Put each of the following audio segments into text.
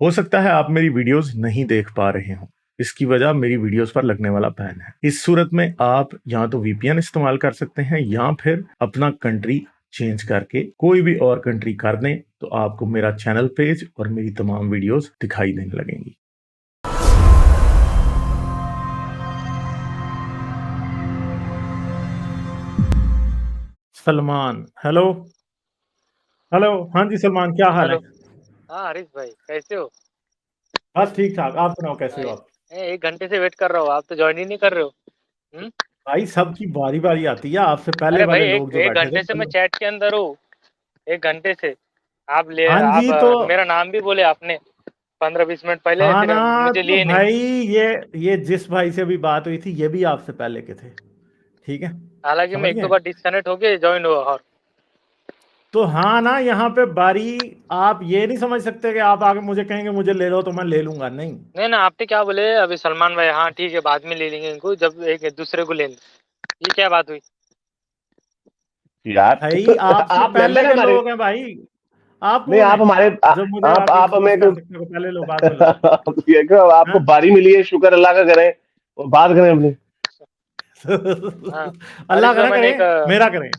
हो सकता है आप मेरी वीडियोस नहीं देख पा रहे हों। इसकी वजह मेरी वीडियोस पर लगने वाला बैन है। इस सूरत में आप या तो वीपीएन इस्तेमाल कर सकते हैं या फिर अपना कंट्री चेंज करके कोई भी और कंट्री कर दें, तो आपको मेरा चैनल पेज और मेरी तमाम वीडियोस दिखाई देने लगेंगी। सलमान, हेलो। हेलो, हाँ जी सलमान, क्या हाल है? हेलो। हाँ हरीश भाई, कैसे हो? बस ठीक ठाक, आप सुनाओ कैसे हो आप? एक घंटे से वेट कर रहा हूँ, आप तो ज्वाइन ही नहीं कर रहे हो। हम्म। भाई सबकी बारी बारी आती है, आपसे पहले अरे भाई, वाले एक लोग जो एक बैठे थे घंटे से मैं पहले। चैट के अंदर हूँ। एक घंटे से हाँ आप जी तो मेरा नाम भी बोले आपने 15-20 मिनट पहले, हाँ फिर ना, मुझे तो लिए नहीं। भाई ये जिस भाई से भी बात हुई थी ये भी आपसे पहले के थे। ठीक है, हालांकि मैं समझ एक दो गए। बार डिस्कनेक्ट हो गए, ज्वाइन हुआ। और तो हाँ ना, यहाँ पे बारी, आप ये नहीं समझ सकते कि आप आगे मुझे कहेंगे मुझे ले लो तो मैं ले लूंगा, नहीं। नहीं ना, आपने क्या बोले अभी? सलमान भाई, हाँ ठीक है, बाद में ले लेंगे इनको, जब एक दूसरे को ले लें। ये क्या बात हुई? यार भाई तो आपसे आप पहले मेंबर है के हमारे। लोग हैं भाई। आप नहीं, कौन है आप हमारे जो मुझे आके आप फोर्स हमें कर सकते हो कि पहले लो बाद में लो? ये क्यों, आपको हाँ? बारी मिली है, शुक्र अल्लाह का करें और बात करें अपनी। हाँ हरीश अल्लाह का भाई, ना मैंने करे, एक मेरा करें।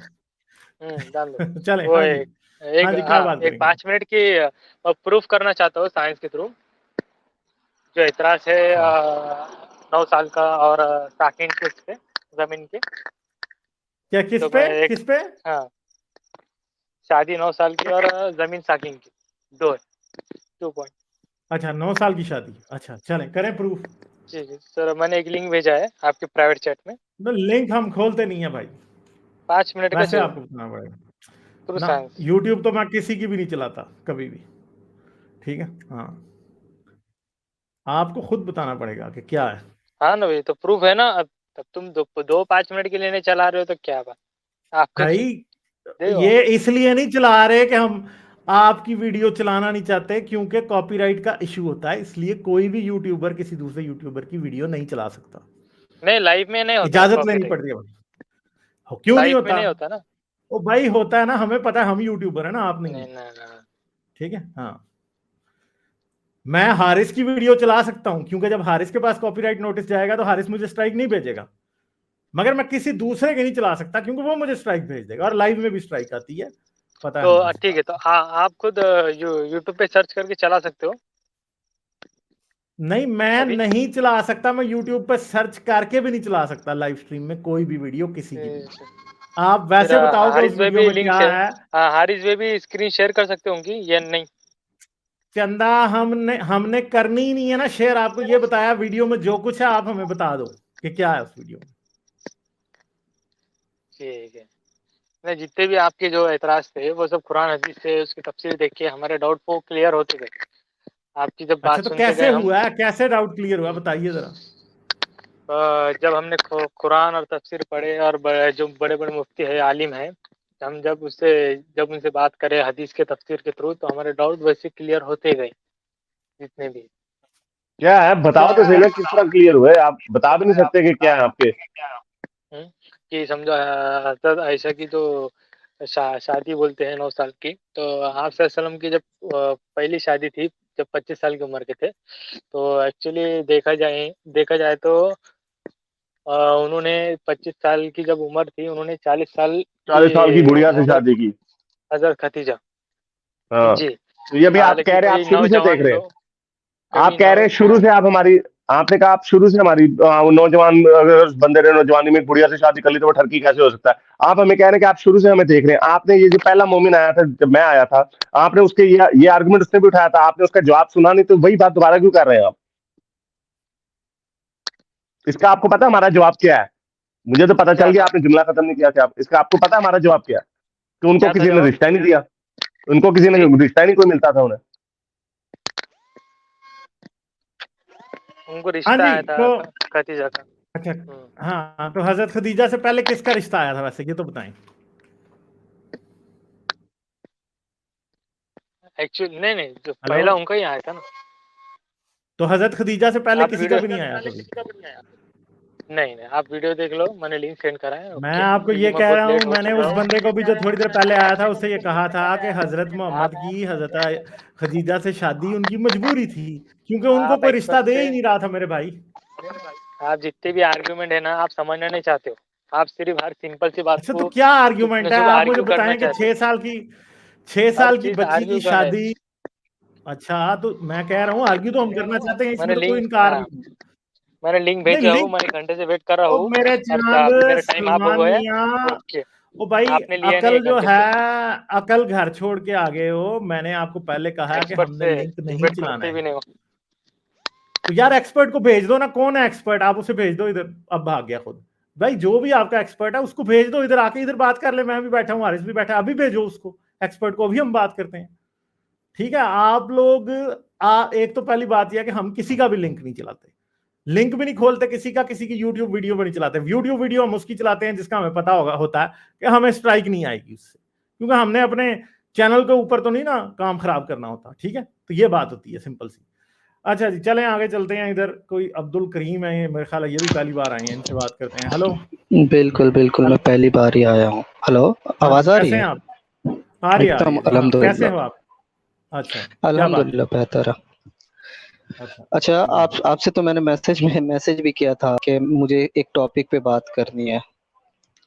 जान दो। चले, वो हाँ जी। एक एक हाँ जी, क्या हाँ, बात एक करेंगे? 5 मिनट की प्रूफ करना चाहता हूँ साइंस के थ्रू। जो इतराज है अच्छा, 9 साल का, और साकिन के उस पे, जमीन के। क्या किस तो पे मैं एक, किस पे? हाँ, शादी 9 साल की और जमीन साकिन की, दो है, 2 पॉइंट। अच्छा, 9 साल की शादी, अच्छा चलें करें प्रूफ। जी जी सर, मैंने एक लिंक भेजा है आपके प्राइवेट चैट में। तो लिंक हम खोलते नहीं है भाई। 5 मिनट का वैसे जो आपको बताना पड़ेगा थ्रू ना। साइंस। यूट्यूब तो मैं किसी की भी नहीं चलाता कभी भी। ठीक है, हाँ। आपको खुद बताना पड़ेगा कि क्या है। हाँ ना भाई, तो प्रूफ है ना। अब तब तुम दो 5 मिनट के लिए चला रहे हो तो क्या बात? आपका भाई दे दो आप। ये इसलिए नहीं चला रहे कि हम आपकी वीडियो चलाना नहीं चाहते, क्योंकि कॉपीराइट का इशू होता है, इसलिए कोई भी यूट्यूबर किसी दूसरे यूट्यूबर की वीडियो नहीं चला सकता। नहीं, लाइव में नहीं होता ना इजाजत लेनी कॉपीराइट। पड़ती है भाई। क्यों नहीं लाइव में होता? नहीं होता ना। ओ भाई होता है ना, हमें पता है, हम यूट्यूबर है ना, आप नहीं नहीं है। नहीं नहीं। ठीक है, हाँ। मैं हारिस की वीडियो चला सकता हूं, क्योंकि जब हारिस के पास कॉपीराइट नोटिस जाएगा तो हारिस मुझे स्ट्राइक नहीं भेजेगा। मगर मैं किसी दूसरे के नहीं चला सकता, क्योंकि वो मुझे स्ट्राइक भेज देगा, और लाइव में भी स्ट्राइक आती है, पता है तो मुझे इस ठीक है, बात तो का। आप खुद यूट्यूब पे सर्च करके चला सकते हो नहीं, मैं अभी। नहीं चला सकता, मैं यूट्यूब पर सर्च करके भी नहीं चला सकता लाइव स्ट्रीम में कोई भी वीडियो किसी की भी। आप फिर वैसे बताओ कि हारिस उस भाई वीडियो भी में लिंक क्या से, है। हारिस भाई भी स्क्रीन शेयर कर सकते होंगी या नहीं? चंदा हमने हमने करनी ही नहीं है ना शेयर, आपको ये बताया वीडियो में जो कुछ है, आप हमें बता दो कि क्या है उस वीडियो में। ठीक है। नहीं, जितने भी आपके जो एतराज थे वो सब कुरान हदीस से, उसकी तफसीर देख के हमारे डाउट को क्लियर होते गए। आपकी जब अच्छा, बात तो सुनते गए कैसे हम, हुआ, कैसे डाउट क्लियर हुआ, बताइए जरा। जब हमने कुरान और तफसीर पढ़े, और जो बड़े बड़े मुफ्ती है, आलिम है, हम जब उनसे बात करें हदीस के तफसीर के थ्रू, तो हमारे डाउट वैसे क्लियर होते गए जितने भी। क्या है बताओ तो क्या सही है? ना, किस तरह क्लियर हुए? आप बता भी नहीं सकते कि क्या है आपके। कि समझो हज़रत आयशा की जो शादी बोलते हैं 9 साल की, तो आप सल्लम की जब पहली शादी थी, जब 25 साल की उम्र के थे, तो एक्चुअली देखा जाए तो उन्होंने 25 साल की जब उम्र थी, उन्होंने 40 साल की 40 साल की बुढ़िया से हजरत शादी की। हजरत खतीजा। हाँ, जी। तो ये भी आप लेकिन कह रहे हैं, आप कई शुरू से देख नौजवान रहे हैं। लोग, आप कई कह रहे नौ हैं शुरू से आप हमारी, आपने कहा आप शुरू से हमारी नौजवान, अगर उस बंदे ने नौजवानी में बुढ़िया से शादी कर ली तो वो ठरकी कैसे हो सकता है? आप हमें कह रहे हैं कि आप शुरू से हमें देख रहे हैं। आपने ये जो पहला मोमिन आया था जब मैं आया था, आपने उसके ये आर्गुमेंट उसने भी उठाया था, आपने उसका जवाब सुना नहीं, तो वही बात दोबारा क्यों कर रहे हैं आप? इसका आपको पता है हमारा जवाब क्या है? मुझे तो पता चल क्या गया, था? आपने जुमला खत्म नहीं किया था। आप इसका आपको पता है हमारा जवाब क्या है? कि उनको क्या था किसी ने जवाब? रिश्ता ही नहीं दिया। उनको किसी ने जी, रिश्ता ही नहीं कोई मिलता था उन्हें। उनको हाँ रिश्ता जी, आया था तो खतीजा का। अच्छा, हाँ, तो हजरत खदीजा से पहले किसका रिश्ता आया था वैसे, ये तो बताएं। एक्चुअली नहीं नहीं, जो हेलो, पहला उनका ही आया था ना। तो हजरत खदीजा से पहले आप किसी का वीडियो, भी नहीं आया कभी? नहीं नहीं, आप वीडियो देख लो, मैंने लिंक सेंड करा है। मैं ओके, आपको क्योंकि ये मैं कह बहुत रहा लेट हूँ, हो मैंने चुका उस हूँ। बंदे को भी जो थोड़ी देर पहले आया था उससे ये कहा था कि हजरत मोहम्मद की हजरत खदीजा से शादी उनकी मजबूरी थी, क्योंकि उनको आप कोई रिश्ता एक्सपर्ट दे से, ही नहीं रहा था मेरे भाई। आप जितने भी आर्ग्यूमेंट है ना, आप समझना नहीं चाहते हो। आप सिर्फ हर सिंपल सी बात अच्छा, तो को क्या शुभ न आर्ग्यूमेंट है? शुभ आप मुझे आर्ग्यू करना बताएं कि चाहते हो। 6 हर साल की चीज बच्ची की आर्ग्यू कर है। शादी। अच्छा, तो मैं कह रहा हूँ आर्ग्यू तो हम करना चाहते हैं, मैंने इसमें तो कोई लिंक, इनकार हाँ, नहीं है। मैंने लिंक नहीं, भेजा हूँ, लिंक। मैंने घंटे से वेट कर रहा ओ हूँ। मेरे और चांद अभी मेरा टाइम आप हो सलमान गया। मियां, ओके, ओ भाई, आपने लिया नहीं अकल एक जो घंटे है, से। अकल घर छोड़ के आ गए हो। मैंने आपको पहले कहा कि एक्सपर्ट हमने से लिंक नहीं डिबेट चलाना करते भी है। नहीं हो। तो यार एक्सपर्ट को भेज दो ना, कौन है एक्सपर्ट? आप उसे भेज दो इधर। अब भाग गया खुद। भाई जो भी आपका एक्सपर्ट है उसको भेज दो इधर, आके इधर बात कर ले। मैं भी बैठा हूँ, हारिस भी बैठा है, अभी भेजो उसको, एक्सपर्ट को, अभी हम बात करते हैं। ठीक है, आप लोग एक तो पहली बात यह है कि हम किसी का भी लिंक नहीं चलाते, लिंक भी नहीं खोलते किसी का, किसी की यूट्यूब वीडियो भी नहीं चलाते। यूट्यूब वीडियो हम उसकी चलाते हैं जिसका हमें पता होता है कि हमें स्ट्राइक नहीं आएगी उससे, क्योंकि हमने अपने चैनल के ऊपर तो नहीं ना काम खराब करना होता। ठीक है, तो ये बात होती है सिंपल सी। अच्छा जी, चलें आगे चलते हैं। इधर कोई अब्दुल करीम है, मेरे ख्याल है ये भी पहली बार आए हैं, इनसे बात करते हैं। हेलो। बिल्कुल बिल्कुल, मैं पहली बार ही आया हूँ। हेलो, हाँ जी, आवाज आ रही कैसे हैं है? आप? आ रही एकदम है जी। हाँ, कैसे हो अल्हम्दुलिल्लाह। आप? अच्छा, क्या बात है? अल्हम्दुलिल्लाह बेहतर है। अच्छा, अच्छा, जी। आपसे तो मैंने मैसेज भी किया था कि मुझे एक टॉपिक पे बात करनी है।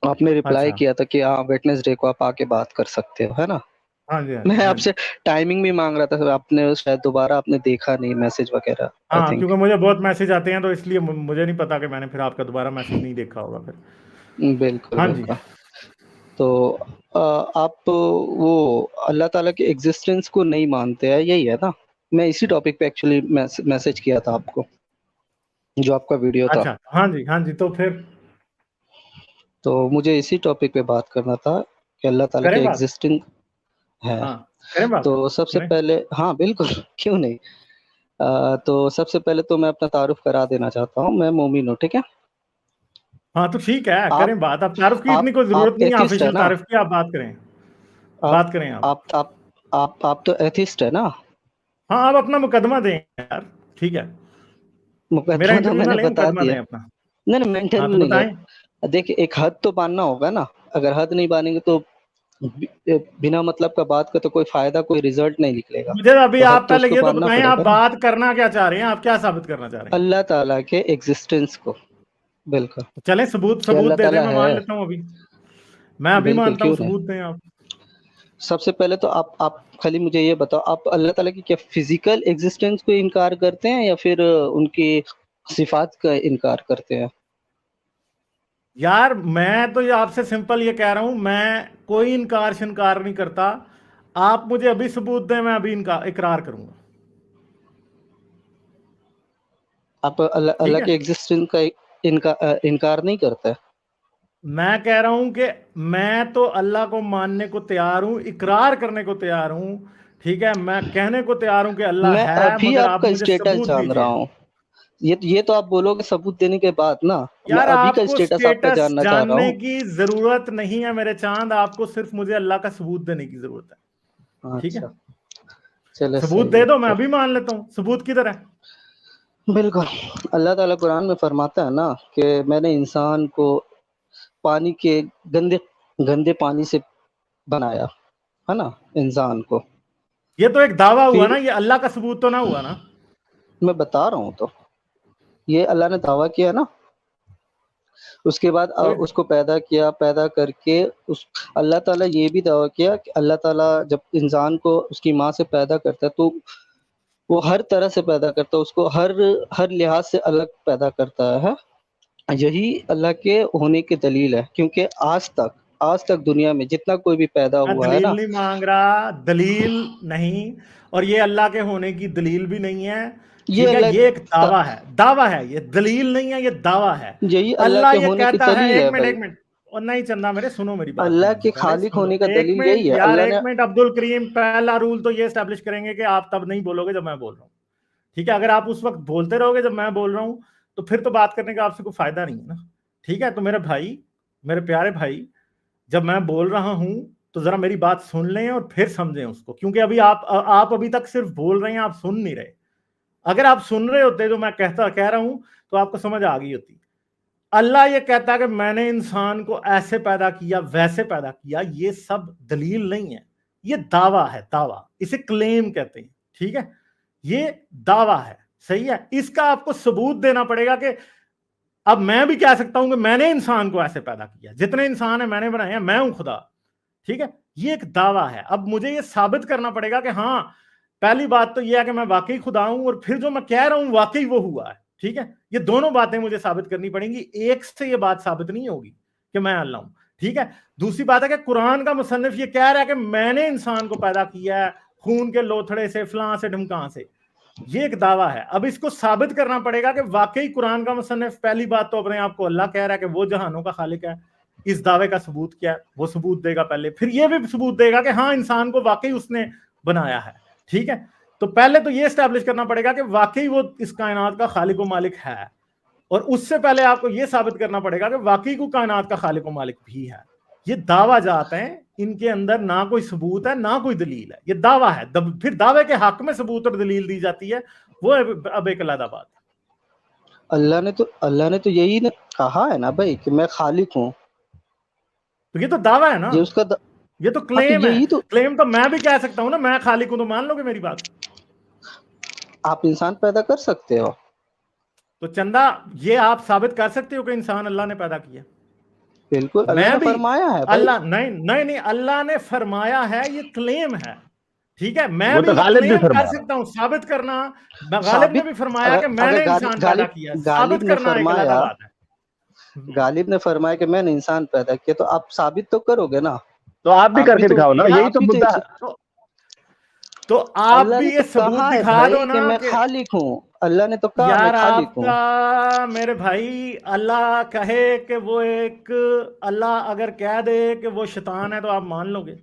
आपने रिप्लाई अच्छा, किया था कि हाँ, वेडनेसडे को आप आके बात कर सकते हो, है ना? हाँ जी, हाँ जी, मैं हाँ जी। आपसे टाइमिंग भी मांग रहा था, आपने शायद दोबारा आपने देखा नहीं मैसेज वगैरह, आई हाँ, थिंक। क्योंकि मुझे बहुत मैसेज आते हैं, तो इसलिए मुझे नहीं पता कि मैंने फिर आपका दोबारा मैसेज नहीं देखा होगा फिर। बिल्कुल हाँ जी। बिल्कुल। तो आप वो अल्लाह ताला के एग्जिस्टेंस को नहीं मानते हैं, यही है ना? मैं इसी टॉपिक पे एक्चुअली मैसेज किया था आपको, जो आपका वीडियो था। अच्छा, हाँ जी, हाँ जी, तो फिर तो मुझे इसी टॉपिक पे बात करना था कि अल्लाह ताला करें के बात? एग्जिस्टिंग है। हाँ, करें बात? तो सबसे करें। पहले, हाँ बिल्कुल, क्यों नहीं। तो सबसे पहले तो मैं अपना तारुफ करा देना चाहता हूँ, मैं मोमिन हूँ, ठीक है? हाँ, तो ठीक है, आप करें बात। अब तारुफ की इतनी कोई आप जरूरत नहीं है, एथिस्ट है ऑफिशियल ना? तारुफ की। आप बात करें, आप बात करें आप। आप तो एथिस्ट है ना? हाँ, आप अपना मुकदमा दें यार। ठीक है, मेरा मुकदमा तो इंटरव्यू ना मैंने लें, बता मुकदमा दिया। दें अपना। नहीं, मैं हाँ, इंटरव्यू तो नहीं ले। बताएं। देखिए, एक हद तो बांधना होगा ना। अगर हद नहीं बांधेंगे तो बिना मतलब का बात का तो कोई फायदा, कोई रिजल्ट नहीं निकलेगा। मुझे अभी तो हद आप तो पहले उसको ये तो बांधना बताएं, आप पड़ेगा ना, बात करना क्या चाह रहे हैं? आप क्या साबित करना चाह रहे हैं? अल्लाह ताला के एग्जिस्टेंस को। बिल्कुल, चलें, सबूत कि सबूत अल्लाह दे दें, ताला मैं है। मान लेता हूँ अभी। मैं अभी बिल्कुल, मानता हूँ, क्यों नहीं। सबूत दें आप। सबसे पहले तो आप खाली मुझे ये बताओ, आप अल्लाह ताला की क्या फिजिकल एग्जिस्टेंस को इनकार करते हैं या फिर उनकी सिफात का इनकार करते हैं? यार मैं तो ये आपसे सिंपल ये कह रहा हूं, मैं कोई इनकार शिनकार नहीं करता। आप मुझे अभी सबूत दें, मैं अभी इनका इकरार करूंगा। आप अल्लाह ठीक अल्लाह है, के एग्जिस्टेंस का इनकार नहीं करते? मैं कह रहा हूं कि मैं तो अल्लाह को मानने को तैयार हूं, इकरार करने को तैयार हूं। ठीक है, मैं कहने को तैयार हूं कि अल्लाह मैं है, अभी मगर आप आपका मुझे स्टेटस सबूत जान रहा दीजिए। हूँ। ये तो आप बोलोगे सबूत देने के बाद ना। मैं यार, अभी का आपको स्टेटस आपका स्टेटस जानना चाह रहा जानने हूँ। की जरूरत नहीं है मेरे चांद, आपको सिर्फ मुझे अल्लाह का सबूत देने की जरूरत है। ठीक है, अच्छा, चलो सबूत सही दे है दो, मैं फिर। अभी मान लेता हूँ। सबूत किधर है? बिल्कुल, अल्लाह ताला कुरान में फरमाता है ना कि मैंने इंसान को पानी के गंदे गंदे पानी से बनाया, है ना, इंसान को। ये तो एक दावा हुआ फिर ना, ये अल्लाह का सबूत तो ना हुआ ना। मैं बता रहा हूँ, तो ये अल्लाह ने दावा किया ना। उसके बाद तो उसको पैदा किया, पैदा करके उस अल्लाह ताला ये भी दावा किया कि अल्लाह ताला जब इंसान को उसकी माँ से पैदा करता है तो वो हर तरह से पैदा करता है, उसको हर हर लिहाज से अलग पैदा करता है। यही अल्लाह के होने की दलील है, क्योंकि आज तक दुनिया में जितना कोई भी पैदा मैं हुआ है दलील ना। नहीं मांग रहा, दलील नहीं। और ये अल्लाह के होने की दलील भी नहीं है। ये ठीक है, अल्लाह ये एक का दावा है, दावा है, ये दलील नहीं है, ये दावा है। यही अल्लाह अल्लाह के ये होने की कहता है, दलील एक है मिनट भाई। एक मिनट, और नहीं चंदा मेरे, सुनो मेरी बात अल्लाह ध्यान से, के पहले खालिक सुन लो होने का एक दलील यही मिनट है, यार, अल्लाह एक ने। मिनट। अब्दुल करीम, पहला रूल तो ये स्टैब्लिश करेंगे कि आप तब नहीं बोलोगे जब मैं बोल रहा हूँ। ठीक है, अगर आप उस वक्त बोलते रहोगे जब मैं बोल रहा हूँ, तो फिर तो बात करने का आपसे कोई फायदा नहीं है ना। ठीक है, तो मेरे भाई, मेरे प्यारे भाई, जब मैं बोल रहा हूं तो जरा मेरी बात सुन लें और फिर समझें उसको, क्योंकि अभी आप अभी तक सिर्फ बोल रहे हैं, आप सुन नहीं रहे। अगर आप सुन रहे होते जो मैं कह रहा हूं, तो आपको समझ आ गई होती। اللہ یہ کہتا ہے کہ میں نے انسان کو ایسے پیدا کیا ویسے پیدا کیا، یہ سب دلیل نہیں ہے، یہ دعویٰ ہے، دعویٰ، اسے کلیم کہتے ہیں، ٹھیک ہے، یہ دعویٰ ہے، صحیح ہے، اس کا آپ کو ثبوت دینا پڑے گا کہ اب میں بھی کہہ سکتا ہوں کہ میں نے انسان کو ایسے پیدا کیا، جتنے انسان ہیں میں نے بنائے ہیں، میں ہوں خدا، ٹھیک ہے، یہ ایک دعویٰ ہے۔ اب مجھے یہ ثابت کرنا پڑے گا کہ ہاں پہلی بات تو یہ ہے کہ میں واقعی خدا ہوں، اور پھر جو میں کہہ رہا ہوں واقعی وہ ہوا ہے، ٹھیک ہے، یہ دونوں باتیں مجھے ثابت کرنی پڑیں گی، ایک سے یہ بات ثابت نہیں ہوگی کہ میں اللہ ہوں، ٹھیک ہے۔ دوسری بات ہے کہ قرآن کا مصنف یہ کہہ رہا ہے کہ میں نے انسان کو پیدا کیا ہے خون کے لوتھڑے سے، فلاں سے، ڈھمکاں سے، یہ ایک دعویٰ ہے۔ اب اس کو ثابت کرنا پڑے گا کہ واقعی قرآن کا مصنف پہلی بات تو اپنے آپ کو اللہ کہہ رہا ہے کہ وہ جہانوں کا خالق ہے، اس دعوے کا ثبوت کیا ہے، وہ ثبوت دے گا پہلے، پھر یہ بھی ثبوت دے گا کہ ہاں انسان کو واقعی اس نے بنایا ہے، ٹھیک ہے۔ تو پہلے تو یہ اسٹیبلش کرنا پڑے گا کہ واقعی وہ اس کائنات کا خالق و مالک ہے، اور اس سے پہلے آپ کو یہ ثابت کرنا پڑے گا کہ واقعی کو کائنات کا خالق و مالک بھی ہے۔ یہ دعویٰ جات ہیں، ان کے اندر نہ کوئی ثبوت ہے نہ کوئی دلیل ہے، یہ دعویٰ ہے۔ پھر دعوے کے حق میں ثبوت اور دلیل دی جاتی ہے، وہ اب ایک علیحدہ بات ہے۔ اللہ نے تو یہی کہا ہے نا بھائی کہ میں خالق ہوں، تو یہ تو دعویٰ ہے نا، یہ اس کا یہ تو کلیم ہے، کلیم تو میں بھی کہہ سکتا ہوں نا، میں خالق ہوں، تو مان لو گے میری بات۔ آپ انسان پیدا کر سکتے ہو تو چندہ یہ آپ ثابت کر سکتے ہو کہ انسان اللہ نے پیدا کیا؟ بالکل، اللہ نے فرمایا ہے بھائی، اللہ نہیں اللہ نے فرمایا ہے، یہ کلیم ہے، ٹھیک ہے، میں بھی غالب بھی کلیم کر فرمایا، سکتا ہوں، ثابت کرنا، غالب نے بھی فرمایا کہ میں نے انسان پیدا کیا، ثابت کرنا ایک علیحدہ بات ہے۔ غالب نے فرمایا کہ میں نے انسان پیدا کیا، تو آپ ثابت تو کرو گے نا، تو آپ بھی کر کے دکھاؤ نا، یہی تو مدعا ہے۔ تو آپ اللہ بھی نے یہ تو ثبوت کہا ہے دکھا بھائی دو کہ نا میں کہ خالق ہوں، اللہ نے تو کہا میں یار خالق آپ ہوں۔ کا میرے بھائی اللہ کہے کہ وہ ایک، اللہ اگر کہہ دے کہ وہ شیطان ہے تو آپ مان لو گے؟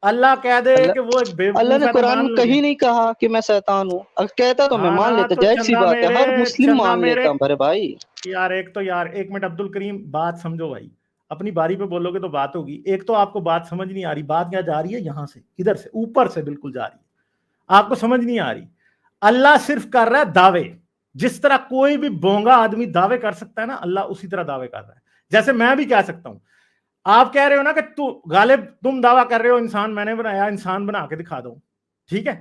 اللہ کہہ دے کہ وہ ایک اللہ بیوقوف نے ہے تو قرآن مان میں لو گے؟ کہیں نہیں کہا کہ میں شیطان ہوں، اگر کہتا تو میں مان لیتا، تو جائز سی چندہ بات ہے، ہر میرے، مسلم چندہ مان میرے، لیتا میرے بھائی۔ یار ایک منٹ عبد الکریم، بات سمجھو بھائی، اپنی باری پہ بولو گے تو بات ہوگی۔ ایک تو آپ کو بات سمجھ نہیں آ رہی، بات کیا جا رہی ہے یہاں سے، ادھر سے اوپر سے بالکل جا رہی ہے، آپ کو سمجھ نہیں آ رہی۔ اللہ صرف کر رہا ہے دعوے، جس طرح کوئی بھی بونگا آدمی دعوے کر سکتا ہے نا، اللہ اسی طرح دعوے کر رہا ہے۔ جیسے میں بھی کہہ سکتا ہوں، آپ کہہ رہے ہو نا کہ تو غالب تم دعویٰ کر رہے ہو انسان میں نے بنایا، انسان بنا کے دکھا دو، ٹھیک ہے۔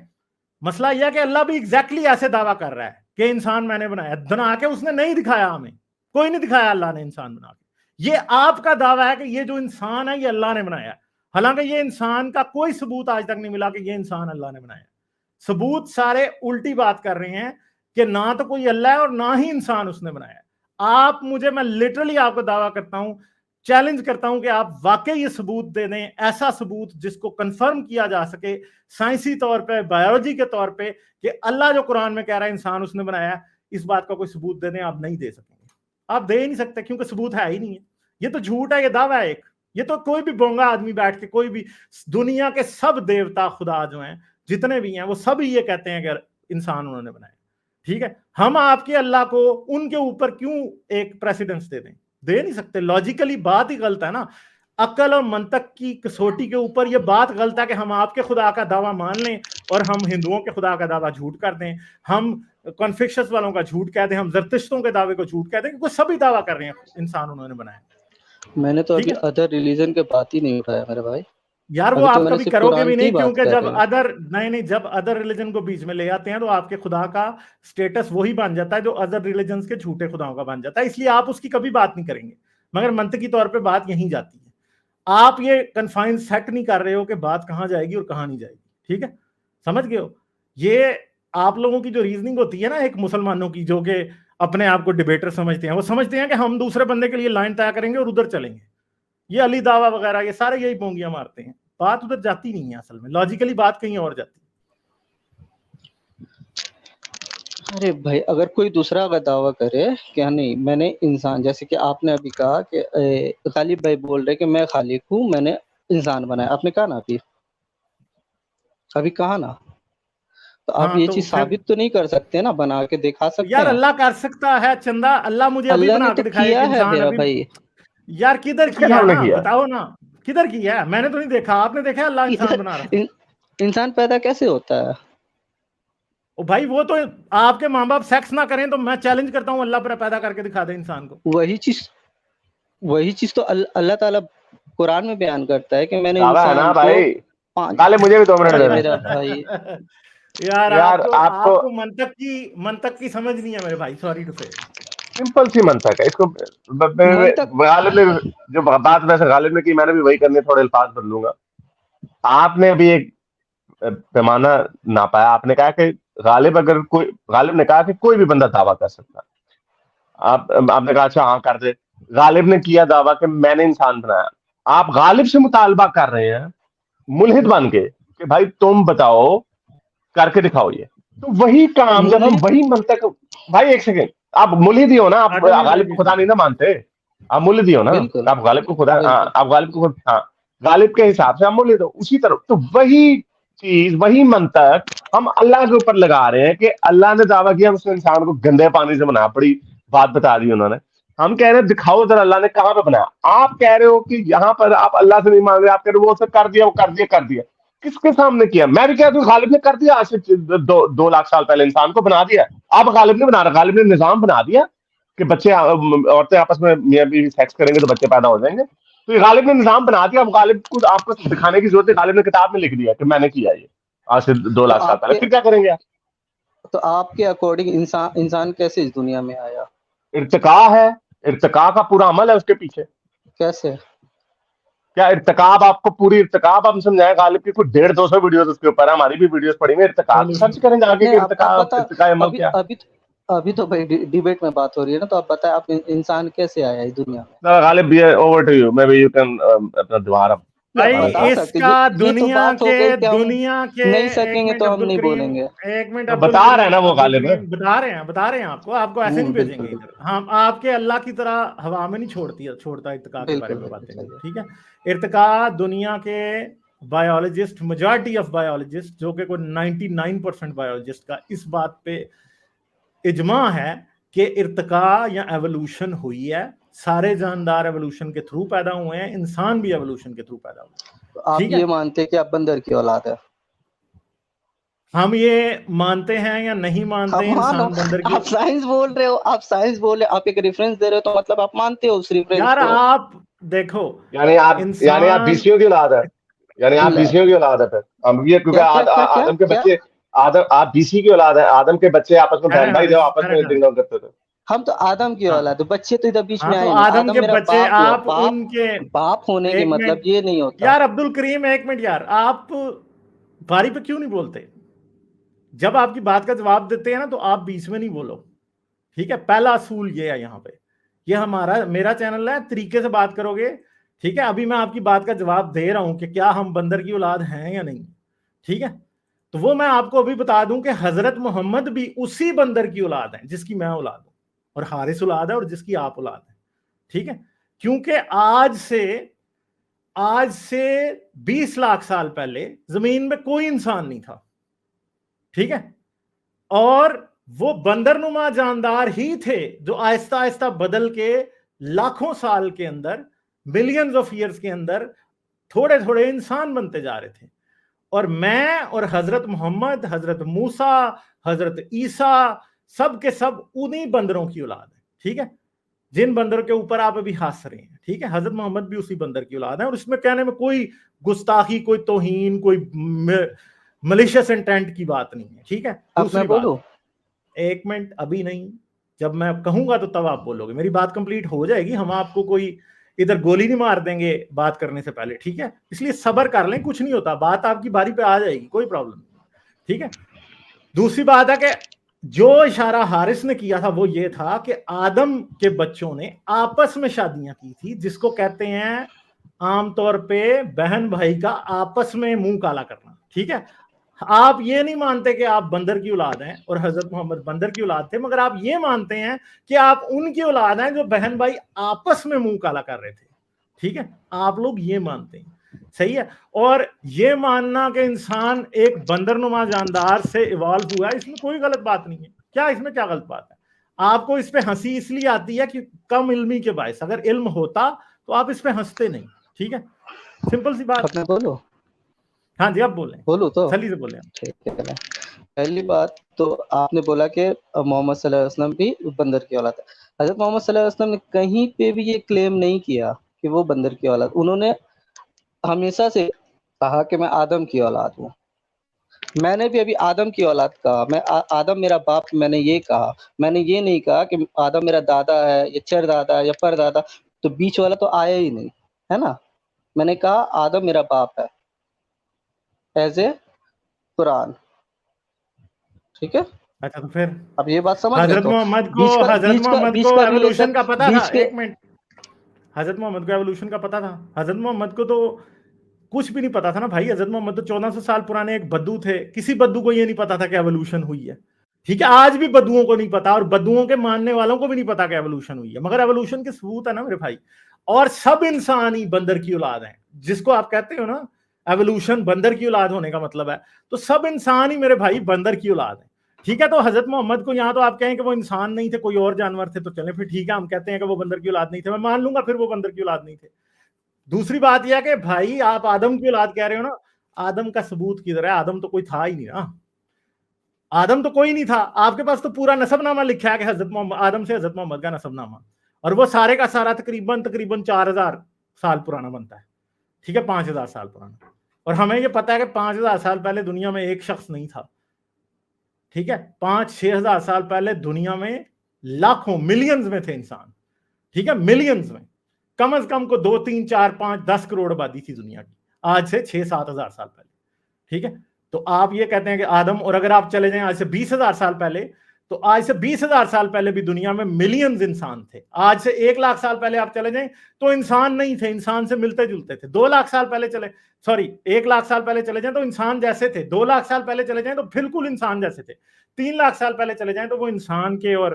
مسئلہ یہ ہے کہ اللہ بھی ایگزیکٹلی ایسے دعویٰ کر رہا ہے کہ انسان میں نے بنایا، بنا کے اس نے نہیں دکھایا، ہمیں کوئی نہیں دکھایا اللہ نے انسان بنا کے۔ یہ آپ کا دعویٰ ہے کہ یہ جو انسان ہے یہ اللہ نے بنایا، حالانکہ یہ انسان کا کوئی ثبوت آج تک نہیں ملا کہ یہ انسان اللہ نے بنایا۔ ثبوت سارے الٹی بات کر رہے ہیں کہ نہ تو کوئی اللہ ہے اور نہ ہی انسان اس نے بنایا۔ آپ مجھے، میں لٹرلی آپ کو دعویٰ کرتا ہوں، چیلنج کرتا ہوں کہ آپ واقعی یہ ثبوت دے دیں، ایسا ثبوت جس کو کنفرم کیا جا سکے سائنسی طور پہ، بایولوجی کے طور پہ، کہ اللہ جو قرآن میں کہہ رہا ہے انسان اس نے بنایا، اس بات کا کوئی ثبوت دے دیں۔ آپ نہیں دے سکیں گے، آپ دے ہی نہیں سکتے، کیونکہ ثبوت ہے ہی نہیں ہے۔ یہ تو جھوٹ ہے، یہ دعویٰ ہے ایک، یہ تو کوئی بھی بونگا آدمی بیٹھ کے، کوئی بھی دنیا کے سب دیوتا خدا جو ہیں جتنے بھی ہیں، وہ سب یہ کہتے ہیں کہ انسان انہوں نے بنایا، ٹھیک ہے۔ ہم آپ کے اللہ کو ان کے اوپر کیوں ایک پریسیڈنس دے دیں؟ دے نہیں سکتے، لاجیکلی بات ہی غلط ہے نا، عقل اور منطق کی کسوٹی کے اوپر یہ بات غلط ہے کہ ہم آپ کے خدا کا دعویٰ مان لیں اور ہم ہندوؤں کے خدا کا دعویٰ جھوٹ کر دیں، ہم کنفیکشس والوں کا جھوٹ کہہ دیں، ہم زرتشتوں کے دعوے کو جھوٹ کہہ دیں، کیونکہ سبھی دعویٰ کر رہے ہیں انسان انہوں نے بنایا۔ میں نے تو ابھی ادر ریلیجن کے بات ہی نہیں اٹھایا میرے بھائی، یار وہ آپ کبھی کرو گے بھی نہیں، بات کیونکہ کر جب رہے ہیں۔ جب ادر ریلیجن کو بیچ میں لے آتے ہیں تو آپ کے خدا کا سٹیٹس وہی بن جاتا ہے جو ادر ریلیجنز کے جھوٹے خداؤں کا بن جاتا ہے، اس لیے آپ اس کی کبھی بات نہیں کریں گے، مگر منطقی طور پہ بات یہیں جاتی ہے۔ آپ یہ کنفائن سیٹ نہیں کر رہے ہو کہ بات کہاں جائے گی اور کہاں نہیں جائے گی، ٹھیک ہے، سمجھ گئے ہو؟ یہ آپ لوگوں کی جو ریزننگ ہوتی ہے نا، ایک مسلمانوں کی جو کہ اپنے آپ کو ڈیبیٹر سمجھتے ہیں، وہ سمجھتے ہیں کہ ہم دوسرے بندے کے لیے لائن طے کریں گے اور ادھر چلیں گے، یہ علی دعویٰ وغیرہ یہ سارے یہی بونگیاں مارتے ہیں، بات ادھر جاتی نہیں ہے، اصل میں لاجیکلی بات کہیں اور جاتی ہے۔ ارے بھائی، اگر کوئی دوسرا اگر دعویٰ کرے کہ نہیں میں نے انسان، جیسے کہ آپ نے ابھی کہا کہ غالب بھائی بول رہے کہ میں خالق ہوں، میں نے انسان بنایا، آپ نے کہا نا ابھی کہا نا، تو آپ یہ چیز ثابت تو نہیں کر سکتے نا، بنا کے دکھا سکتے یار ہیں؟ اللہ کر سکتا ہے چندہ، اللہ مجھے ابھی بنا کے دکھایا کہ انسان ابھی، یار کدھر کیا نا، بتاؤ نا کدھر کیا ہے؟ میں نے تو نہیں دیکھا، آپ نے دیکھا اللہ انسان بنا رہا؟ انسان پیدا کیسے ہوتا ہے؟ بھائی وہ تو آپ کے ماں باپ سیکس نہ کریں تو میں چیلنج کرتا ہوں اللہ پر پیدا کر کے دکھا دے انسان کو۔ वही चीज तो अल्लाह ताला कुरान में बयान करता है कि मैंने दावा है ना इंसान को भाई। 5 गालिब मुझे भी 2 मिनट अरे दे मेरा दे। भाई यार यार आपको आपको आपको मंतक की समझ नहीं है मेरे भाई, सॉरी टू से। सिंपल सी मंतक है इसको। मंतक गालिब ने जो बात वैसे गालिब ने की, मैंने भी वही करनी, थोड़े अल्फाज बदलूंगा। आपने अभी एक पैमाना नापाया, आपने कहा कि गालिब ने कहा कि कोई भी बंदा दावा कर सकता है। आपने कहा अच्छा हाँ कर दे। गालिब ने किया दावा कि मैंने इंसान बनाया। आप गालिब से मुतालबा कर रहे हैं मुल्हिद बन के कि भाई तुम बताओ, करके दिखाओ ये। तो वही काम जब हम मुल्हिद वही मंतक, भाई एक सेकेंड, आप मुल्हिद ही हो ना, आप काटो नहीं भाई गालिब को बीच खुदा में। नहीं ना मानते, आप मुल्हिद ही हो ना। बिल्कुल आप गालिब को खुदा, हाँ बिल्कुल आप गालिब को हाँ गालिब के हिसाब से हम मुल्हिद हो उसी तरह। तो वही चीज वही मंतक हम अल्लाह के ऊपर लगा रहे हैं कि अल्लाह ने दावा किया उसने इंसान को गंदे पानी से बनाया। बड़ी बात बता दी उन्होंने। हम कह रहे हैं दिखाओ जरा अल्लाह ने कहां पे बनाया। आप कह रहे हो कि यहाँ पर आप अल्लाह से नहीं मांग रहे, आप कह रहे हो वो उसने कर दिया, वो कर दिया। किसके सामने किया? मैं भी कहता हूँ गालिब ने कर दिया, आज से 2 लाख साल पहले इंसान को बना दिया। अब गालिब ने बना रहा, गालिब ने निजाम बना दिया कि बच्चे औरतें आपस में मियां बीवी सेक्स करेंगे तो बच्चे पैदा हो जाएंगे। तो ये गालिब ने निजाम बना दिया। अब गालिब को आपको दिखाने की जरूरत है, गालिब ने किताब में लिख दिया कि मैंने किया ये आज से 2 लाख साल पहले। फिर क्या करेंगे आप? तो आपके अकॉर्डिंग इंसान कैसे इस दुनिया में आया? इर्तिका है, इर्तिका का पूरा अमल है उसके पीछे। कैसे? क्या इर्तिकाब आपको पूरी इर्तिकाब हम समझाएं? गालिब की कुछ 150-200 वीडियोस उसके ऊपर है, हमारी भी वीडियोस पड़ी हुई। इर्तिकाब सर्च करें जाके नहीं कि आप बता इर्तिका अमल अभी क्या है। अभी तो भाई डिबेट में बात हो रही है ना, तो आप बताएं आप इंसान कैसे आया इस दुनिया में? गालिब भी over to you, maybe you can अपना दोबारा भाई आप बता सकते इसका ये तो बात हो गई कि हम दुनिया के नहीं एक सकेंगे मिनट तो हम अब्दुल नहीं करीम, बोलेंगे। एक मिनट तो बता रहे हैं ना वो अब्दुल गालिब है। करीम बता रहे हैं आपको ऐसे नहीं बिल्कुल भेजेंगे इधर। हम आपके अल्लाह की तरह हवा में नहीं छोड़ता इर्तिका के बारे बिल्कुल में बिल्कुल बातें नहीं, सही ठीक है। इर्तिका दुनिया के बायोलॉजिस्ट, मेजॉरिटी ऑफ बायोलॉजिस्ट, जो कि कोई 99% बायोलॉजिस्ट का इस बात पे इजमा है कि इर्तिका या एवोल्यूशन हुई है। सारे जानदार एवोल्यूशन के थ्रू पैदा हुए हैं, इंसान भी एवोल्यूशन के थ्रू पैदा हुए। तो आप ठीक ये है, मानते हैं कि आप बंदर की औलाद है? हम ये मानते हैं या नहीं मानते आप हैं मानो, इंसान बंदर की। आप साइंस बोल रहे हो, आप एक रेफरेंस दे रहे हो, तो मतलब आप मानते हो उस रेफरेंस यार को? आप देखो, यानी आप इंसान बीसियों की औलाद है, यानी आप बीसियों की औलाद है। फिर हम ये क्योंकि क्या क्या क्या क्या आदम के क्या बच्चे, आदम आप बीसी की औलाद है। आदम के बच्चे आपस में बहन भाई हारिस जब आपस में हारिस डिंगडोंग करते थे। हम तो आदम की हाँ औलाद है, बच्चे तो इधर बीच हाँ, में तो आए नहीं। आदम आदम के मेरा बच्चे बाप हुआ। आप उनके। बाप होने की एक मतलब मिनट ये नहीं होता। यार अब्दुल करीम, एक मिनट यार, आप बारी पे क्यों नहीं बोलते? जब आपकी बात का जवाब देते हैं ना तो आप बीच में नहीं बोलो, ठीक है। पहला असूल ये है यहाँ पे, ये मेरा चैनल है, तरीके से बात करोगे, ठीक है। अभी मैं आपकी बात का जवाब दे रहा हूं कि क्या हम बंदर की औलाद हैं या नहीं, ठीक है। तो वो मैं आपको अभी बता दूं कि हजरत मोहम्मद भी उसी बंदर की औलाद है जिसकी मैं औलाद हूं, और हारिस औलाद है, और जिसकी आप औलाद है, ठीक है। क्योंकि आज से 20 लाख साल पहले जमीन में कोई इंसान नहीं था, ठीक है। और वो बंदरनुमा जानदार ही थे जो आहिस्ता आहिस्ता बदल के लाखों साल के अंदर, मिलियंस ऑफ ईयर्स के अंदर थोड़े थोड़े इंसान बनते जा रहे थे। और मैं और हजरत मोहम्मद, हजरत मूसा, हजरत ईसा, सब के सब उन्हीं बंदरों की औलाद है, ठीक है। जिन बंदरों के ऊपर आप अभी हंस रहे हैं, ठीक है, हजरत मोहम्मद भी उसी बंदर की औलाद है। और इसमें कहने में कोई गुस्ताखी, कोई तौहीन, कोई मलिशियस इंटेंट की बात नहीं है, ठीक है। अब दूसरी मैं बात, बोलूं? एक मिनट, अभी नहीं, जब मैं कहूंगा तो तब आप बोलोगे, मेरी बात कंप्लीट हो जाएगी। हम आपको कोई इधर गोली नहीं मार देंगे बात करने से पहले, ठीक है। इसलिए सब्र कर लें, कुछ नहीं होता, बात आपकी बारी पे आ जाएगी, कोई प्रॉब्लम नहीं, ठीक है। दूसरी बात है कि जो इशारा हारिस ने किया था वो ये था कि आदम के बच्चों ने आपस में शादियां की थी, जिसको कहते हैं आमतौर पे बहन भाई का आपस में मुंह काला करना, ठीक है। आप ये नहीं मानते कि आप बंदर की औलाद हैं और हजरत मोहम्मद बंदर की औलाद थे, मगर आप ये मानते हैं कि आप उनकी औलाद हैं जो बहन भाई आपस में मुंह काला कर रहे थे, ठीक है। आप लोग ये मानते हैं, सही है। और ये मानना कि इंसान एक बंदरनुमा जानदार से इवॉल्व हुआ है, इसमें कोई गलत बात नहीं है। क्या इसमें क्या गलत बात है? आपको इस पे हंसी इसलिए आती है कि कम इल्मी के बायस, अगर इल्म होता तो आप इस पे हंसते नहीं, ठीक है। सिंपल सी बात। अब मैं बोलूं? हाँ जी, आप बोलें, बोलूं तो सली से बोलें। ठीक है। पहली बात तो आपने बोला कि मोहम्मद सल्लल्लाहु अलैहि वसल्लम भी बंदर की औलाद है। حضرت محمد صلی اللہ علیہ وسلم نے کہیں پہ بھی یہ کلیم نہیں کیا کہ وہ بندر کی اولاد، انہوں نے ہمیشہ سے کہا کہ میں آدم کی اولاد ہوں. میں نے بھی ابھی آدم کی اولاد کہا، میں آدم میرا باپ، میں نے یہ کہا. میں نے یہ نہیں کہا کہ آدم میرا دادا ہے یا چر دادا ہے یا پر دادا، تو بیچ والا تو آیا ہی نہیں ہے نا. میں نے کہا آدم میرا باپ ہے ایز اے قرآن. ٹھیک ہے، اچھا تو پھر اب یہ بات سمجھ گئے. حضرت تو محمد بیچ کو کا ایوولوشن کا پتا تھا. بیچ کے ایک منٹ، حضرت محمد کو ایوولوشن کا پتا تھا؟ حضرت محمد کو تو کچھ بھی نہیں پتا تھا نا بھائی. حضرت محمد تو 1400 سال پرانے ایک بدو تھے. کسی بدو کو یہ نہیں پتا تھا کہ ایوولوشن ہوئی ہے. ٹھیک ہے، آج بھی بدوؤں کو نہیں پتا، اور بدوؤں کے ماننے والوں کو بھی نہیں پتا کہ ایوولوشن ہوئی ہے. مگر ایوولوشن کے ثبوت ہے نا میرے بھائی. اور سب انسان ہی بندر کی اولاد ہیں. جس کو آپ کہتے ہو نا ایوولوشن بندر کی اولاد ہونے کا مطلب ہے، تو سب انسان ہی میرے بھائی بندر کی اولاد ہیں. ٹھیک ہے، تو حضرت محمد کو یہاں تو آپ کہیں کہ وہ انسان نہیں تھے، کوئی اور جانور تھے، تو چلیں پھر ٹھیک ہے، ہم کہتے ہیں کہ وہ بندر کی اولاد نہیں تھے، میں مان لوں گا پھر وہ بندر کی اولاد نہیں تھے. دوسری بات یہ ہے کہ بھائی آپ آدم کی اولاد کہہ رہے ہو نا، آدم کا ثبوت کدھر ہے؟ آدم تو کوئی تھا ہی نہیں نا. آدم تو کوئی نہیں تھا. آپ کے پاس تو پورا نسب نامہ لکھا ہے کہ حضرت محمد آدم سے حضرت محمد کا نسب نامہ، اور وہ سارے کا سارا تقریباً 4000 سال پرانا بنتا ہے. ٹھیک ہے، 5000 سال پرانا. اور ہمیں یہ پتا ہے کہ 5000 سال پہلے دنیا میں ایک شخص نہیں تھا. ٹھیک ہے، 5-6 ہزار سال پہلے دنیا میں لاکھوں ملینز میں تھے انسان. ٹھیک ہے، ملینز میں. کم از کم کو 2 3 4 5 10 کروڑ آبادی تھی دنیا کی آج سے 6-7 ہزار سال پہلے. ٹھیک ہے، تو آپ یہ کہتے ہیں کہ آدم، اور اگر آپ چلے جائیں آج سے 20,000 سال پہلے، تو آج سے 20,000 سال پہلے بھی دنیا میں ملینز انسان تھے. آج سے 1,00,000 سال پہلے آپ چلے جائیں تو انسان نہیں تھے، انسان سے ملتے جلتے تھے. 2,00,000 سال پہلے 1,00,000 سال پہلے چلے جائیں تو انسان جیسے تھے. 2,00,000 سال پہلے چلے جائیں تو بالکل انسان جیسے تھے. 3,00,000 سال پہلے چلے جائیں تو وہ انسان کے اور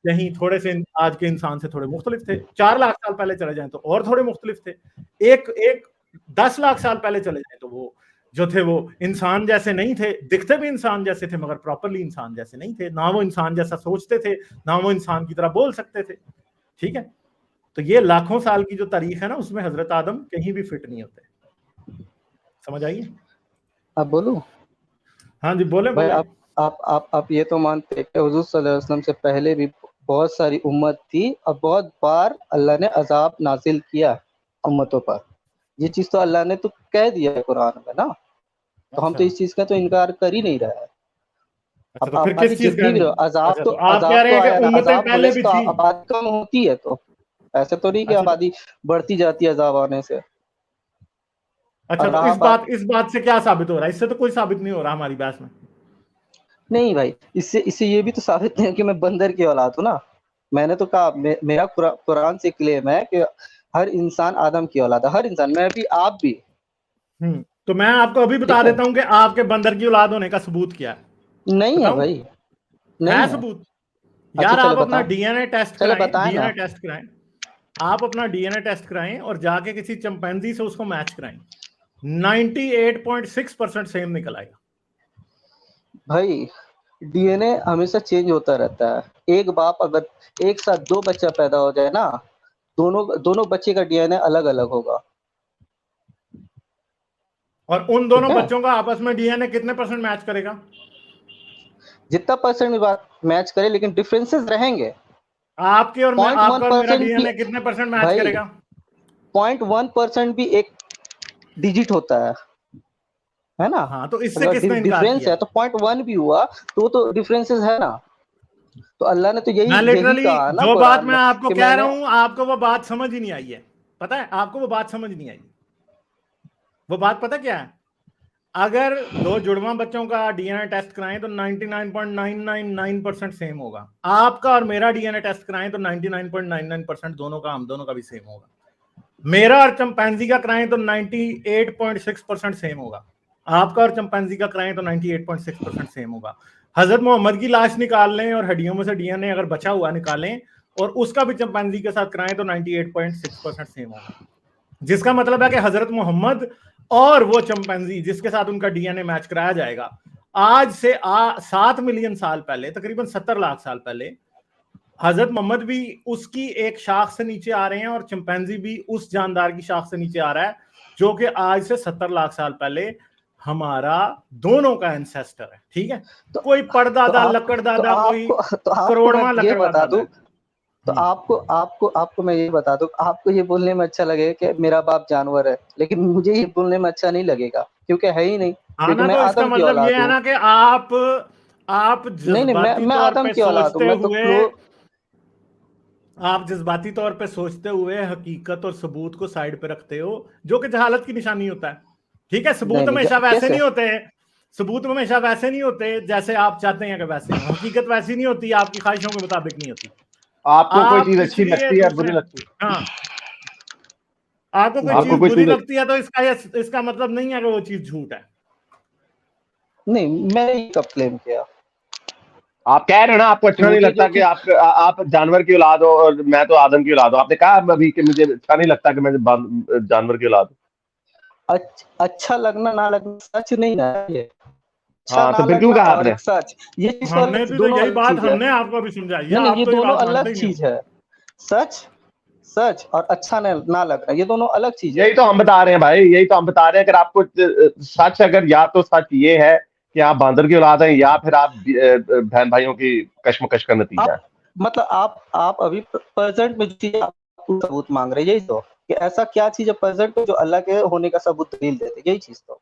کہیں تھوڑے سے آج کے انسان سے تھوڑے مختلف تھے. 4,00,000 سال پہلے چلے جائیں تو اور تھوڑے مختلف تھے. 10,00,000 سال پہلے چلے جائیں تو وہ جو تھے وہ انسان جیسے نہیں تھے. دکھتے بھی انسان جیسے تھے مگر پراپرلی انسان جیسے نہیں تھے. نہ وہ انسان جیسا سوچتے تھے، نہ وہ انسان کی طرح بول سکتے تھے. ٹھیک ہے، تو یہ لاکھوں سال کی جو تاریخ ہے نا، اس میں حضرت آدم کہیں بھی فٹ نہیں ہوتے. سمجھ آئیے؟ اب بولوں ہاں جی بولیں بھائی. بولیں. آپ یہ تو مانتے ہیں کہ حضور صلی اللہ علیہ وسلم سے پہلے بھی بہت ساری امت تھی اور بہت بار اللہ نے عذاب نازل کیا امتوں پر. یہ چیز تو اللہ نے تو کہہ دیا ہے قرآن میں نا، تو ہم تو اس چیز کا تو انکار کر ہی نہیں رہے ہیں. اچھا اب تو پھر آبادی کس چیز کا؟ جتنی بھی عذاب اچھا تو تو آپ کہہ عذاب رہے تو ہیں آیا کہ نا. امتیں عذاب پہلے ہونے بھی سے تو تھی. آبادی کم ہوتی ہے، تو ایسے تو نہیں کہ اچھا آبادی بڑھتی جاتی ہے عذاب آنے سے. اچھا اب تو رہا اس بات سے کیا ثابت ہو رہا ہے؟ اس سے تو کوئی ثابت نہیں ہو رہا ہماری بحث میں. نہیں بھائی، اس سے یہ بھی تو ثابت نہیں ہے کہ میں بندر کی اولاد ہوں نا. میں نے تو کہا میرا قرآن سے کلیم ہے کہ ہر انسان آدم کی اولاد ہے. ہر انسان، میں بھی، آپ بھی. تو میں آپ کو ابھی بتا ٹھیک ہے، دیتا ہوں کہ آپ کے بندر کی اولاد ہونے کا ثبوت کیا ہے. نہیں ہے بتاؤں؟ بھائی، ہے نہیں ہے. ثبوت. اچھا یار چلے آپ اپنا بتائیں، ڈی این اے ٹیسٹ چلے کرائیں. بتائیں ڈی این نا. اے ٹیسٹ کرائیں. آپ اپنا ڈی این اے ٹیسٹ کرائیں اور جا کے کسی چمپینزی سے اس کو میچ کرائیں. 98.6% سیم نکل آئے گا. بھائی ڈی این اے ہمیشہ چینج ہوتا رہتا ہے. ایک باپ اگر ایک ساتھ 2 بچہ پیدا ہو جائے نا، دونوں بچے کا ڈی این اے الگ الگ ہوگا. اور ان ٹھیک دونوں ہے، بچوں کا آپس میں ڈی این اے کتنے % میچ کرے گا؟ جتنا پرسنٹ بات میچ کرے، لیکن ڈفرینسز رہیں گے. آپ کے اور آپ کا اور میرا ڈی 0.1% این بھی اے کتنے % میچ بھائی، کرے گا؟ 0.1% بھی ایک ڈیجٹ ہوتا ہے نا. ہاں تو اس سے اگر کس نے انکار ڈفرینس کیا؟ ہے تو 0.1 بھی ہوا تو وہ ڈفرینسز ہے نا. تو اللہ نے تو میں یہی لٹرلی کہا نا جو بات قرآن میں میں آپ کو کہ کہہ میں رہا نے. ہوں، آپ کو وہ بات سمجھ ہی نہیں آئی ہے. پتہ ہے آپ کو وہ بات سمجھ نہیں آئی. وہ بات پتہ کیا ہے؟ اگر 2 جڑواں بچوں کا ڈی این اے ٹیسٹ کرائیں تو 99.999% سیم ہوگا. آپ کا اور میرا ڈی این اے ٹیسٹ کرائیں تو 99.99% دونوں کا، ہم دونوں کا بھی سیم ہوگا. میرا اور چمپینزی کا کرائیں تو 98.6% سیم ہوگا. آپ کا اور چمپینزی کا کرائیں تو 98.6% سیم ہوگا. حضرت محمد کی لاش نکال لیں اور ہڈیوں میں سے ڈی این اے اگر بچا ہوا نکالیں اور اس کا بھی چمپینزی کے ساتھ کرائیں تو 98.6% سیم ہوگا. جس کا مطلب ہے کہ حضرت محمد اور وہ چمپینزی جس کے ساتھ ان کا ڈی این اے میچ کرایا جائے گا، آج سے 7 ملین سال پہلے، تقریباً 70 لاکھ سال پہلے، حضرت محمد بھی اس کی ایک شاخ سے نیچے آ رہے ہیں اور چمپینزی بھی اس جاندار کی شاخ سے نیچے آ رہا ہے جو کہ آج سے 70 لاکھ سال پہلے ہمارا دونوں کا انسیسٹر ہے. ٹھیک ہے، تو کوئی پڑ تو دادا، آپ لکڑ تو دادا، آپ کوئی کو تو آپ کو میں کروڑواں یہ لکڑ بتا دادا دوں. ہے. تو آپ کو میں یہ بتا دوں، آپ کو یہ بولنے میں اچھا لگے کہ میرا باپ جانور ہے، لیکن مجھے یہ بولنے میں اچھا نہیں لگے گا کیونکہ ہے ہی نہیں، کیونکہ میں تو اس کا آدم کی مطلب اولاد یہ ہے ہوں۔ نا کہ آپ نہیں جذباتی میں طور آدم پہ کی اولاد ہوں، سوچتے میں تو ہوئے سوچتے ہوئے حقیقت اور ثبوت کو سائڈ پہ رکھتے ہو، جو کہ جہالت کی نشانی ہوتا ہے. ٹھیک ہے، ثبوت ہمیشہ ویسے کیسے؟ نہیں ہوتے ہیں، ثبوت ہمیشہ ویسے نہیں ہوتے جیسے آپ چاہتے ہیں کہ ویسے ہوں. حقیقت ویسی نہیں ہوتی، آپ کی خواہشوں کے مطابق نہیں ہوتی. آپ کو کوئی آپ چیز اس اچھی لیے لگتی ہے دوسرے بری لگتی ہے؟ ہاں آپ کو کوئی آپ کو چیز کوئی بری چیز لگتی ہے تو اس کا مطلب نہیں ہے کہ وہ چیز جھوٹ ہے. نہیں، میں نے کب کلیم کیا؟ آپ کہہ رہے ہیں نا آپ کو اچھا نہیں مجھے لگتا جو کہ آپ جانور کی اولاد ہو اور میں تو آدم کی اولاد ہوں. آپ نے کہا ابھی کہ مجھے اچھا نہیں لگتا کہ میں جانور کی اولاد ہوں. اچھا لگنا نہ لگنا سچ نہیں ہے یہ. اچھا ہاں نہ تو پھر کیوں لگنا کہا آپ اور نے؟ ایک سچ، یہ چیز ہم نے بھی تو دونوں یہی الگ بات چیز ہے. ہم نے آپ کو بھی سمجھائی ہے، نہیں آپ یہ تو دونوں بات الگ مانتے ہی نہیں. چیز ہے. سچ اور اچھا نہ لگنا یہ دونوں الگ چیز ہے. یہی تو ہم بتا رہے ہیں بھائی، یہی تو ہم بتا رہے ہیں. اگر آپ کو سچ، اگر یا تو سچ یہ ہے کہ آپ باندر کی اولاد ہیں، یا پھر آپ بہن بھائیوں کی کشمکش کا نتیجہ ہے. مطلب آپ ابھی پریزنٹ میں ثبوت مانگ رہے، یہی تو کہ ایسا کیا چیز ہے پریزنٹ میں جو اللہ کے ہونے کا ثبوت دلیل دیتے، یہی چیز تو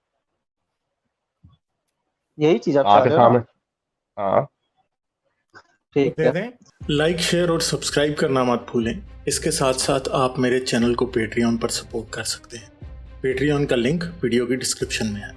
یہی چیز آپ چاہ رہے ہو نا؟ ہاں ٹھیک ہے. لائک، شیئر اور سبسکرائب کرنا مت بھولیں. اس کے ساتھ ساتھ آپ میرے چینل کو پیٹریون پر سپورٹ کر سکتے ہیں. پیٹریون کا لنک ویڈیو کی ڈسکرپشن میں ہے.